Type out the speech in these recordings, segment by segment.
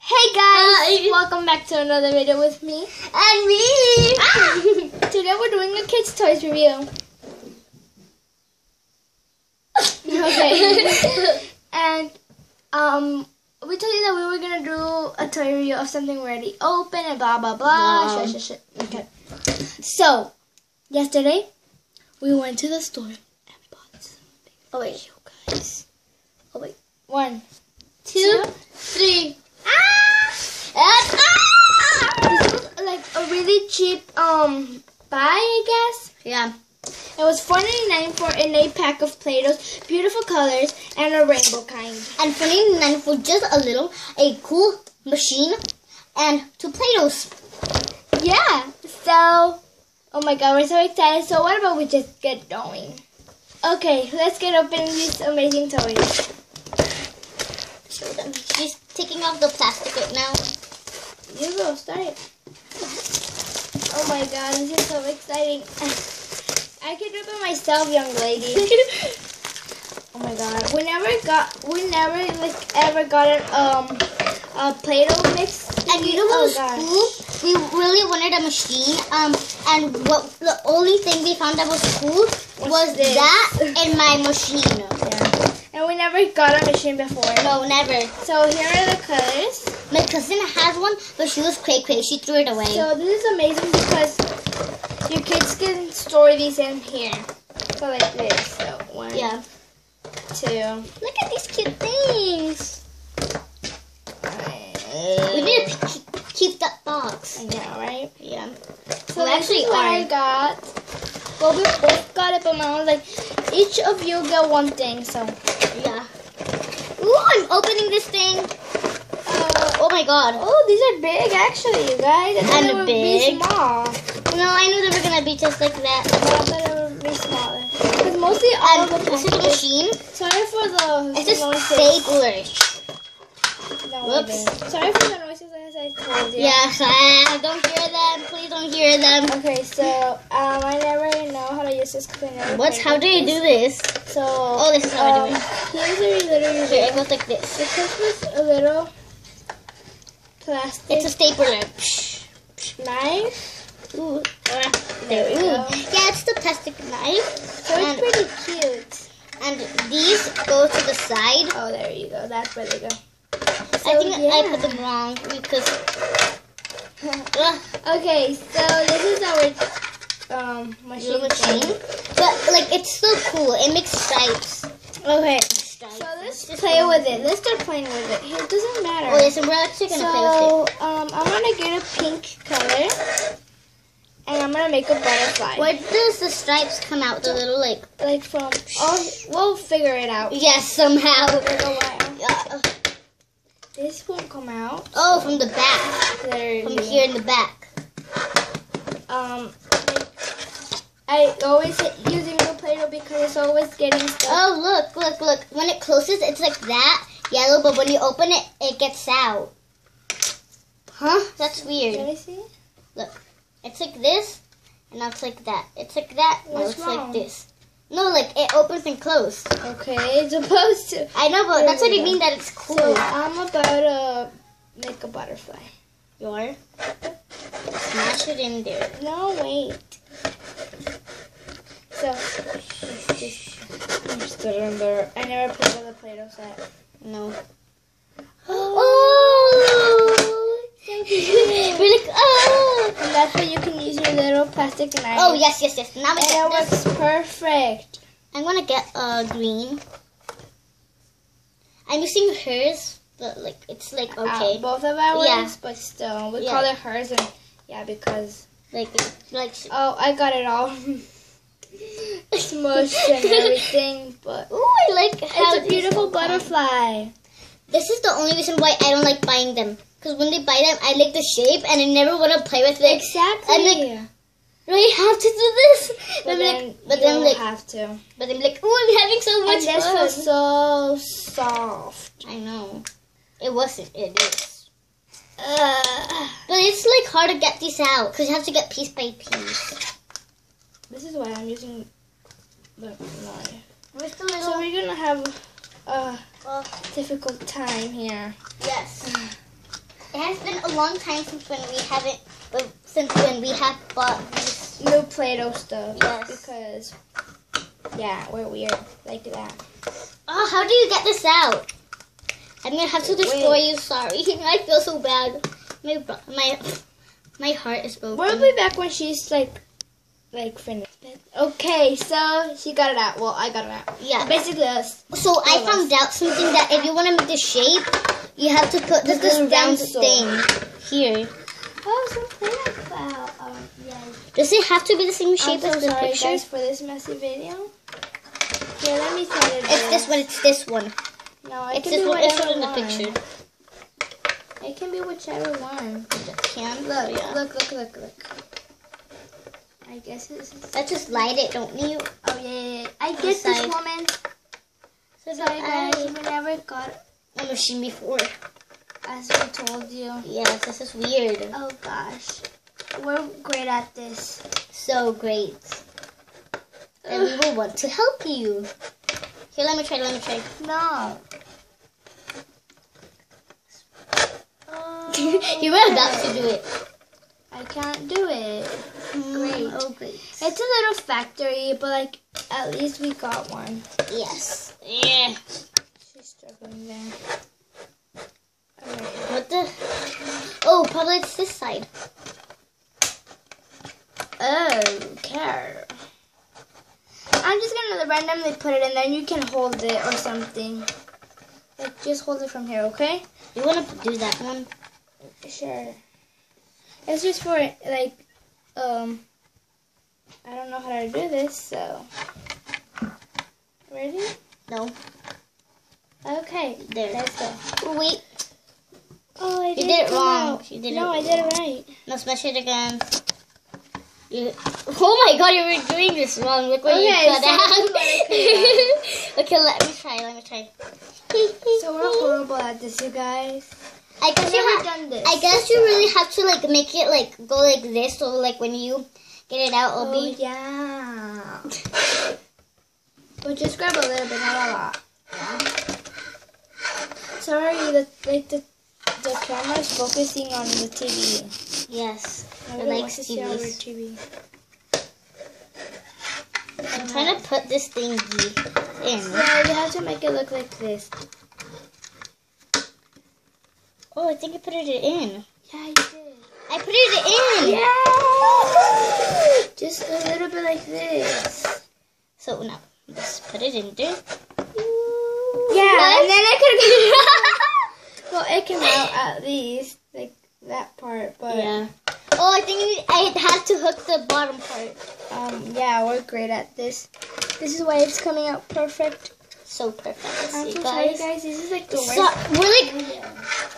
Hey guys! Welcome back to another video with me. And me! Today we're doing a kids' toys review. Okay. And we told you that we were gonna do a toy review of something we already opened and blah blah blah. Shit. Okay. So yesterday we went to the store and bought something. Oh wait. You guys. Oh wait. 1, 2, 3. This was like a really cheap buy, I guess. Yeah. It was $4.99 for an 8-pack of Play-Dohs, beautiful colors, and a rainbow kind. And $4.99 for just a cool machine and 2 Play-Dohs. Yeah. So, oh my god, we're so excited. So what about we just get going? Okay, let's get opening these amazing toys. Show them. She's taking off the plastic right now. You go, start it. Oh my god, this is so exciting. I can do it by myself, young lady. Oh my god, we never ever got a Play-Doh mix. And you know what was cool? We really wanted a machine. And what the only thing we found that was cool was this. that and my machine. Yeah. And we never got a machine before. No, never. So here are the colors. My cousin has one, but she was cray-cray. She threw it away. So this is amazing because your kids can store these in here. So like this. So 1, Yeah. 2. Look at these cute things. We need to keep that box. I know, right? Yeah. So We actually what I are. got. Well, we both got it, but my mom was like, each of you get one thing. So Yeah. Ooh, I'm opening this thing. Oh my god. oh, these are big actually, you guys. I thought And they would big. be small. No, I knew they were gonna be just like that. I thought it would be smaller. Because mostly all And of the this is a packages. machine. Sorry for the It's a noises. stapler. No, Whoops. I didn't. Sorry for the noises as I told you. Yes, don't hear them. Please don't hear them. Okay, so I never know how to use this because I never. How do you do this? So Oh, this is how I do it. Here's a little. Here, it goes like this. It comes with a little plastic It's a stapler. knife. Ooh. There we go. Yeah, it's the plastic knife. So it's pretty cute. And these go to the side. Oh, there you go. That's where they go. I think yeah. I put them wrong because. Okay, so this is our machine. Machine. But like it's so cool. It makes stripes. Okay. Stripes. So let's play with it. Let's start playing with it. It doesn't matter. Oh yes, and we're actually gonna play with it. So I'm gonna get a pink color, and I'm gonna make a butterfly. Where does the stripes come out? The little Like from? Oh, we'll figure it out. yes, somehow. For a while. Yeah. This won't come out. Oh, from the back. There you From go. here in the back. I always hate using the Play-Doh because it's always getting stuck. Oh, look. When it closes, it's like that, yellow, but when you open it, it gets out. Huh? That's weird. Let me see. Look. It's like this, and now it's like that. It's like that, now What's it's wrong? like this. No, like it opens and closes. Okay, it's supposed to. I know, but There that's what we I go. mean that it's cool. So I'm about to make a butterfly. You are? Smash it in there. No, wait. So, I'm still in there. I never played with a Play-Doh set. No. Oh! So cute. We're like, oh! And that's where you can use your little plastic knife. Oh, yes. Now we And get it this. works perfect. I'm gonna get green. I'm using hers, but like it's like okay. Both of ours, Yeah. but still. We Yeah. call it hers and yeah, because Like oh, I got it all smushed and everything, but ooh, I like how it's a beautiful butterfly. This is the only reason why I don't like buying them. Because when they buy them, I like the shape and I never want to play with it. Exactly. I'm like, do I have to do this? but then I'm like, have to. but I'm like, oh, I'm having so much And this fun. was so soft. I know. It wasn't. It is. Uh, But it's like hard to get these out because you have to get piece by piece. this is why I'm using the knife. Where's the little? So we're gonna have a difficult time here. Yes. It has been a long time since when we have bought these. New Play-Doh stuff. Yes. Because, yeah, we're weird like that. Oh, how do you get this out? I'm gonna have to destroy you. Sorry, I feel so bad. My heart is broken. We'll be back when she's like finished. Okay, so she got it out. Well, I got it out. Yeah. Basically, us. So I found out something that if you want to make the shape, you have to put this little round thing here. Oh, some Play-Doh. Yeah. Does it have to be the same shape I'm so as the sorry, picture? guys, for this messy video. Here, let me try it. It's this one. It's this one. No, it It's can this be one. It's whatever in the one. picture. It can be whichever one. Can Look, yeah. look. I guess it's. Let's just light it, don't you? Oh yeah. I guess this Side. woman. So Sorry guys, we never got a machine before. as we told you. Yes, this is weird. Oh gosh, we're great at this. So great. And we will want to help you. Here, let me try. No. You were about to do it. I can't do it. Great. Oh, great. It's a little factory, but like at least we got one. Yes. Yeah. She's struggling there. What the? Oh, probably it's this side. Okay. I'm just gonna randomly put it in there and you can hold it or something. Like just hold it from here, okay? You want to do that one? Sure. It's just for like I don't know how to do this, so ready? No. Okay. There. Let's go. Oh, wait. Oh, I You did it come wrong. out. You did no, it I did wrong. it right. No, smash it again. Oh my god, you were doing this wrong. Look what you cut out. Okay, let me try. So we're horrible at this, you guys. I guess I've you never have, done this. I guess you really have to like make it like go like this, so like when you get it out, it'll Oh be. yeah. But just grab a little bit, not a lot. Sorry, the camera's focusing on the TV. Yes, I I really like want to see our TVs. TV. I'm trying to put this thing in. Yeah, you have to make it look like this. Oh, I think I put it in. Yeah, you did. I put it in. Yeah. Just a little bit like this. So now, just put it in there. Yeah, What? and then I could. Well, it came out at least like that part, but Yeah. Oh, I think I had to hook the bottom part. yeah, we're great at this. This is why it's coming out perfect. So perfect. I'm See, so sorry, guys. This is like the worst. So, we're like,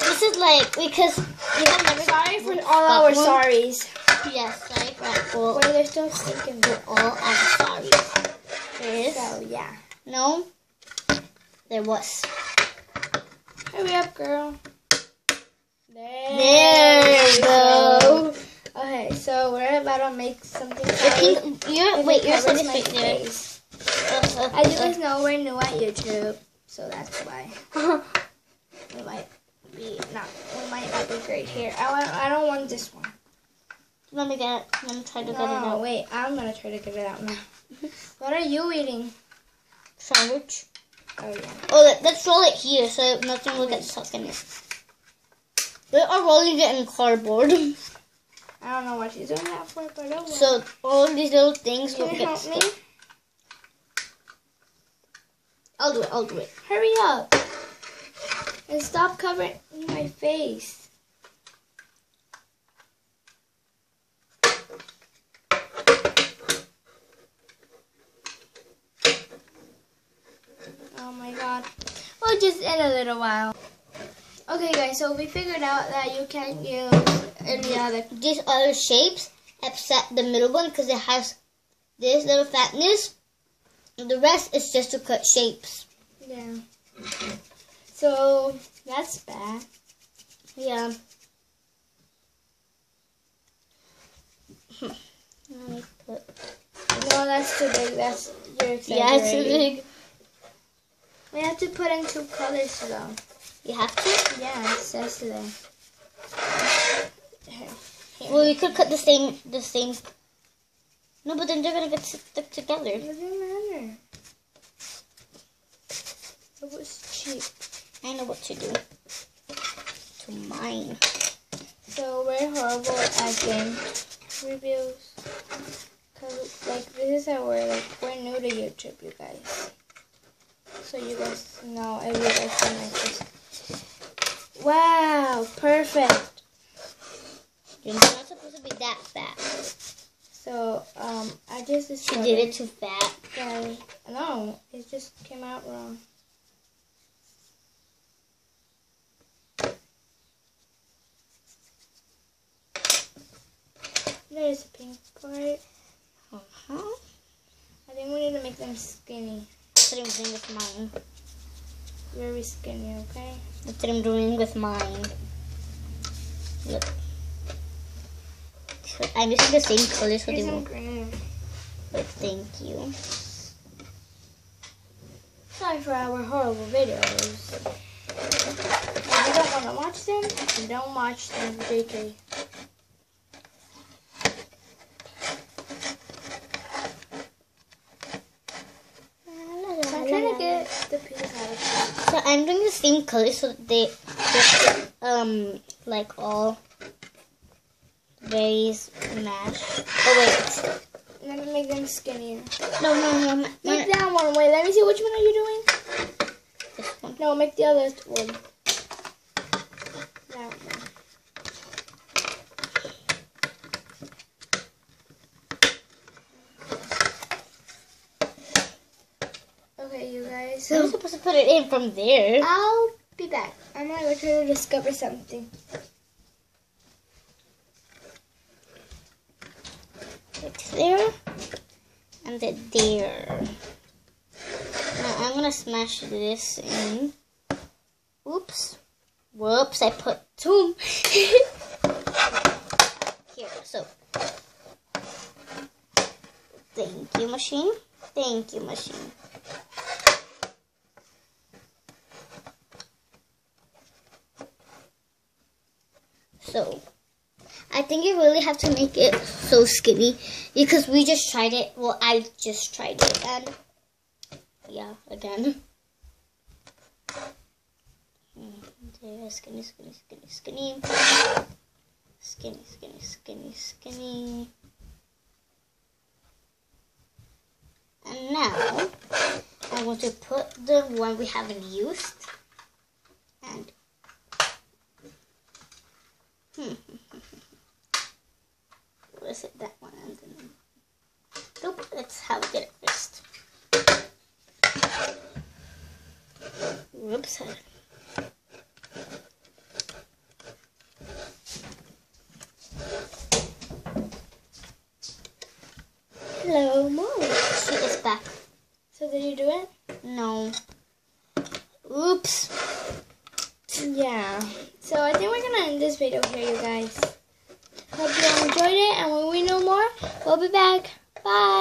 this is like, because we have never. Sorry for all our One. sorries. Yes, sorry for all. Wait, they're still thinking. All our sorries. There is. So yeah. No. There was. Hurry up, girl. There we go. Okay, so we're about to make something. Wait, your side is right there. As you guys know, we're new at YouTube, so that's why. We might not be great here. I don't want this one. Let me try to get it No, out. wait, I'm gonna try to get it out now. What are you eating? Sandwich. Oh yeah. Oh, let's roll it here so nothing will get stuck in it. We are rolling it in cardboard. I don't know what she's doing that for, but oh well. So all these little things Can will you get help me? stuck. I'll do it. Hurry up. And stop covering my face. Oh my god. Well, just in a little while. Okay guys, so we figured out that you can't use any other. These other shapes except the middle one because it has this little fatness. The rest is just to cut shapes. Yeah. So that's bad. Yeah. No, that's too big. That's you're exaggerating. Yeah, it's too big. We have to put in 2 colors though. You have to? Yeah, it says there. Here. Well, you could cut the same. No, but then they're gonna get stuck together. It doesn't matter. It was cheap. I know what to do. To mine. So we're horrible at game reviews. Cause like this is how we're new to YouTube, you guys. So you guys know if you guys don't like this. Wow, perfect. You're not supposed to be that fat. So I just She did it too fat. Guys, no, it just came out wrong. There's a pink part. I think we need to make them skinny. That's what I'm doing with mine. Very skinny, okay? That's what I'm doing with mine. Look. So I'm using the same color so they won't. Green. But thank you. Sorry for our horrible videos. If you don't want to watch them, then don't watch them, JK. I'm trying to get the pieces out of it. So I'm doing the same color so they like all very smashed. Oh wait. Let me make them skinnier. No. Make that one. Wait, let me see. Which one are you doing? This one. No, make the other one. That one. Okay, you guys. I'm supposed to put it in from there. I'll be back. I'm gonna go try to discover something. It's there and then there. Now I'm gonna smash this in. Oops. Whoops, I put two. Here, so. Thank you, machine. Thank you, machine. So, I think you really have to make it so skinny because we just tried it. Well, I just tried it and yeah, again. There, skinny. Skinny. And now, I'm going to put the one we haven't used and was it that one? And then, nope, let's have it first. Whoops. Hello, Mom. She is back. So did you do it? No. Oops. Yeah. So I think we're gonna end this video here, you guys. Hope you all enjoyed it, and when we know more, we'll be back. Bye.